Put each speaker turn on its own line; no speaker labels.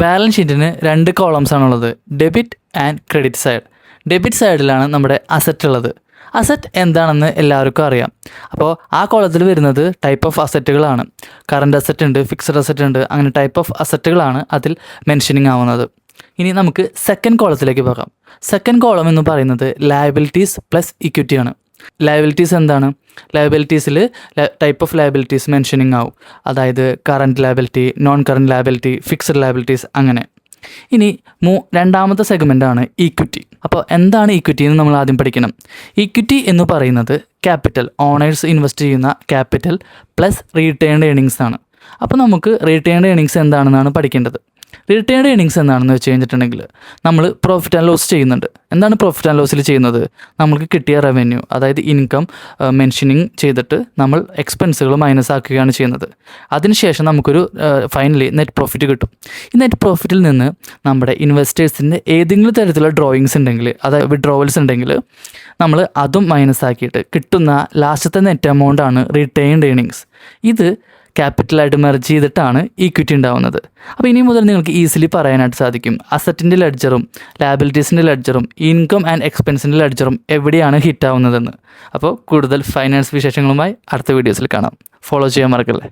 Balance ഷീറ്റിന് 2 columns ആണുള്ളത്, debit and credit side. Debit സൈഡിലാണ് നമ്മുടെ അസറ്റ് ഉള്ളത്. അസറ്റ് എന്താണെന്ന് എല്ലാവർക്കും അറിയാം. അപ്പോൾ ആ കോളത്തിൽ വരുന്നത് ടൈപ്പ് ഓഫ് അസറ്റുകളാണ്. കറണ്ട് അസറ്റ് ഉണ്ട്, ഫിക്സഡ് അസറ്റ് ഉണ്ട്, അങ്ങനെ ടൈപ്പ് ഓഫ് അസറ്റുകളാണ് അതിൽ മെൻഷനിങ് ആവുന്നത്. ഇനി നമുക്ക് സെക്കൻഡ് കോളത്തിലേക്ക് പോകാം. സെക്കൻഡ് കോളം എന്ന് പറയുന്നത് ലയബിലിറ്റീസ് പ്ലസ് ഇക്വിറ്റി ആണ്. ലയബിലിറ്റീസ് എന്താണ്? ലയബിലിറ്റീസിൽ ടൈപ്പ് ഓഫ് ലയബിലിറ്റീസ് മെൻഷനിങ് ആവും. അതായത് current liability, non current liability, fixed liabilities അങ്ങനെ. ഇനി രണ്ടാമത്തെ സെഗ്മെൻ്റാണ് ഈക്വിറ്റി. അപ്പോൾ എന്താണ് ഈക്വിറ്റി എന്ന് നമ്മൾ ആദ്യം പഠിക്കണം. ഈക്വിറ്റി എന്ന് പറയുന്നത് ക്യാപിറ്റൽ, ഓണേഴ്സ് ഇൻവെസ്റ്റ് ചെയ്യുന്ന ക്യാപിറ്റൽ പ്ലസ് റീറ്റേൺഡ് ഏണിങ്സ് ആണ്. അപ്പോൾ നമുക്ക് റീറ്റേൺഡ് ഏണിങ്സ് എന്താണെന്നാണ് പഠിക്കേണ്ടത്. റിട്ടേൺഡ് ഏണിങ്സ് എന്താണെന്ന് വെച്ച് കഴിഞ്ഞിട്ടുണ്ടെങ്കിൽ നമ്മൾ പ്രോഫിറ്റ് ആൻഡ് ലോസ് ചെയ്യുന്നുണ്ട്. എന്താണ് പ്രോഫിറ്റ് ആൻഡ് ലോസിൽ ചെയ്യുന്നത്? നമുക്ക് കിട്ടിയ റവന്യൂ, അതായത് ഇൻകം മെൻഷനിങ് ചെയ്തിട്ട് നമ്മൾ എക്സ്പെൻസുകൾ മൈനസ് ആക്കുകയാണ് ചെയ്യുന്നത്. അതിനുശേഷം നമുക്കൊരു ഫൈനലി നെറ്റ് പ്രോഫിറ്റ് കിട്ടും. ഈ നെറ്റ് പ്രോഫിറ്റിൽ നിന്ന് നമ്മുടെ ഇൻവെസ്റ്റേഴ്സിൻ്റെ ഏതെങ്കിലും തരത്തിലുള്ള ഡ്രോയിങ്സ് ഉണ്ടെങ്കിൽ, അതായത് വിഡ്രോവൽസ് ഉണ്ടെങ്കിൽ നമ്മൾ അതും മൈനസ് ആക്കിയിട്ട് കിട്ടുന്ന ലാസ്റ്റത്തെ നെറ്റ് എമൗണ്ടാണ് റിട്ടേൺഡ് ഏണിങ്സ്. ഇത് ക്യാപിറ്റലായിട്ട് മെർജ് ചെയ്തിട്ടാണ് ഈക്വിറ്റി ഉണ്ടാവുന്നത്. അപ്പോൾ ഇനി മുതൽ നിങ്ങൾക്ക് ഈസിലി പറയാനായിട്ട് സാധിക്കും അസറ്റിൻ്റെ ലെഡ്ജറും ലയബിലിറ്റീസിൻ്റെ ലെഡ്ജറും ഇൻകം ആൻഡ് എക്സ്പെൻസിൻ്റെ ലെഡ്ജറും എവിടെയാണ് ഹിറ്റ് ആവുന്നതെന്ന്. അപ്പോൾ കൂടുതൽ ഫൈനാൻസ് വിശേഷങ്ങളുമായി അടുത്ത വീഡിയോസിൽ കാണാം. ഫോളോ ചെയ്യാൻ മറക്കല്ലേ.